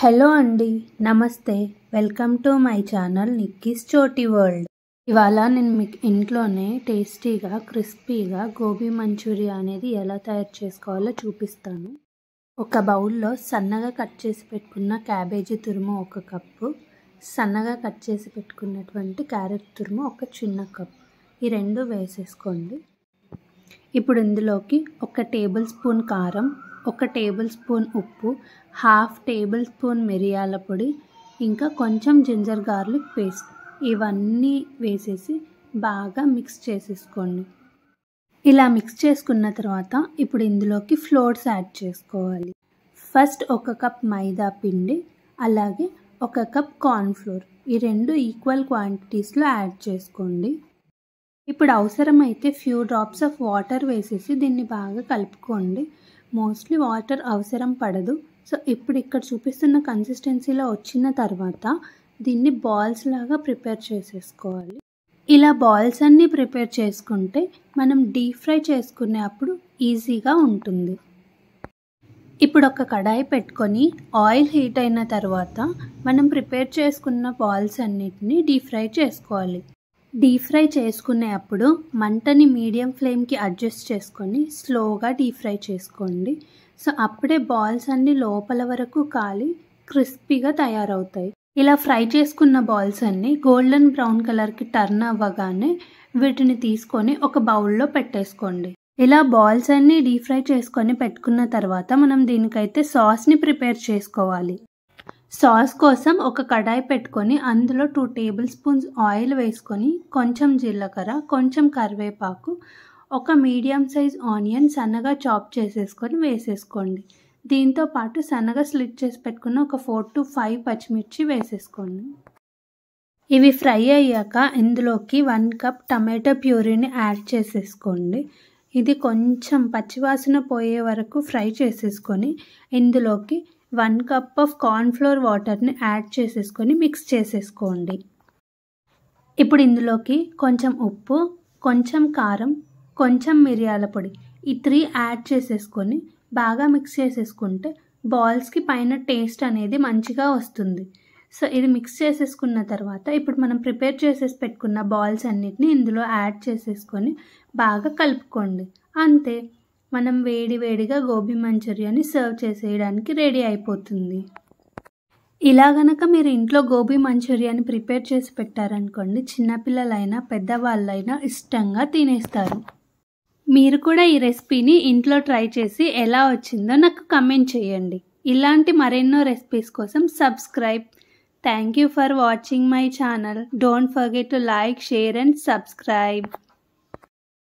Hello అండి, నమస్తే. Welcome to my channel Nikki's Choti world. ఇవాళ నేను మీకు ఇంట్లోనే టేస్టీగా క్రిస్పీగా గోబీ మంచూరియా అనేది ఎలా తయారు చేసుకోవాలో చూపిస్తాను. ఒక బౌల్లో సన్నగా కట్ చేసి పెట్టుకున్న క్యాబేజీ తురుము 1 కప్పు, సన్నగా కట్ చేసి పెట్టుకున్నటువంటి క్యారెట్ తురుము 1 చిన్న కప్, ఈ 2 వేసేసుకోండి. ఇప్పుడు ఇందులోకి 1 టేబుల్ స్పూన్ కారం, 1 టేబుల్ స్పూన్ ఉప్పు, 1/2 టేబుల్ స్పూన్ మిరియాల పొడి, ఇంకా కొంచెం జింజర్ గార్లిక్ పేస్ట్, ఇవన్నీ వేసేసి బాగా మిక్స్ చేసేసుకోండి. ఇలా మిక్స్ చేసుకున్న తర్వాత ఇప్పుడు ఇందులోకి ఫ్లోర్స్ యాడ్ చేసుకోవాలి. ఫస్ట్ 1 కప్ మైదా పిండి, అలాగే 1 కప్ కార్న్ఫ్లోర్, ఈ 2 ఈక్వల్ క్వాంటిటీస్లో యాడ్ చేసుకోండి. ఇప్పుడు అవసరమైతే ఫ్యూ డ్రాప్స్ ఆఫ్ వాటర్ వేసేసి దీన్ని బాగా కలుపుకోండి. మోస్ట్లీ వాటర్ అవసరం పడదు. సో ఇప్పుడు ఇక్కడ చూపిస్తున్న కన్సిస్టెన్సీలో వచ్చిన తర్వాత దీన్ని బాల్స్ లాగా ప్రిపేర్ చేసేసుకోవాలి. ఇలా బాల్స్ అన్నీ ప్రిపేర్ చేసుకుంటే మనం డీప్ ఫ్రై చేసుకునే అప్పుడు ఈజీగా ఉంటుంది. ఇప్పుడు ఒక కడాయి పెట్టుకొని ఆయిల్ హీట్ అయిన తర్వాత మనం ప్రిపేర్ చేసుకున్న బాల్స్ అన్నిటిని డీప్ ఫ్రై చేసుకోవాలి. డీప్ ఫ్రై చేసుకునే అప్పుడు మంటని మీడియం ఫ్లేమ్కి అడ్జస్ట్ చేసుకొని స్లోగా డీప్ ఫ్రై చేసుకోండి. సో అప్పుడే బాల్స్ అన్నీ లోపల వరకు కాలి క్రిస్పీగా తయారవుతాయి. ఇలా ఫ్రై చేసుకున్న బాల్స్ అన్నీ గోల్డెన్ బ్రౌన్ కలర్కి టర్న్ అవ్వగానే వీటిని తీసుకొని ఒక బౌల్లో పెట్టేసుకోండి. ఇలా బాల్స్ అన్నీ డీప్ ఫ్రై చేసుకొని పెట్టుకున్న తర్వాత మనం దీనికైతే సాస్ని ప్రిపేర్ చేసుకోవాలి. సాస్ కోసం ఒక కడాయి పెట్టుకొని అందులో 2 టేబుల్ స్పూన్స్ ఆయిల్ వేసుకొని కొంచెం జీలకర్ర, కొంచెం కరివేపాకు, 1 మీడియం సైజ్ ఆనియన్ సన్నగా చాప్ చేసేసుకొని వేసేసుకోండి. దీంతో పాటు సన్నగా స్లిట్ చేసి పెట్టుకున్న ఒక 4 to 5 పచ్చిమిర్చి వేసేసుకోండి. ఇవి ఫ్రై అయ్యాక ఇందులోకి 1 కప్ టమాటో ప్యూరీని యాడ్ చేసేసుకోండి. ఇది కొంచెం పచ్చివాసన పోయే వరకు ఫ్రై చేసేసుకొని ఇందులోకి 1 కప్ ఆఫ్ కార్న్ఫ్లోర్ వాటర్ని యాడ్ చేసేసుకొని మిక్స్ చేసేసుకోండి. ఇప్పుడు ఇందులోకి కొంచెం ఉప్పు, కొంచెం కారం, కొంచెం మిరియాల పొడి, ఈ 3 యాడ్ చేసేసుకొని బాగా మిక్స్ చేసేసుకుంటే బాల్స్కి పైన టేస్ట్ అనేది మంచిగా వస్తుంది. సో ఇది మిక్స్ చేసేసుకున్న తర్వాత ఇప్పుడు మనం ప్రిపేర్ చేసేసి పెట్టుకున్న బాల్స్ అన్నిటిని ఇందులో యాడ్ చేసేసుకొని బాగా కలుపుకోండి. అంతే, మనం వేడిగా గోబీ మంచూరియాని సర్వ్ చేసేయడానికి రెడీ అయిపోతుంది. ఇలా గనక మీరు ఇంట్లో గోబీ మంచూరియాని ప్రిపేర్ చేసి పెట్టారనుకోండి, చిన్నపిల్లలైనా పెద్దవాళ్ళైనా ఇష్టంగా తినేస్తారు. మీరు కూడా ఈ రెసిపీని ఇంట్లో ట్రై చేసి ఎలా వచ్చిందో నాకు కమెంట్ చేయండి. ఇలాంటి మరెన్నో రెసిపీస్ కోసం subscribe. Thank you for watching my channel. Don't forget to like, share and subscribe.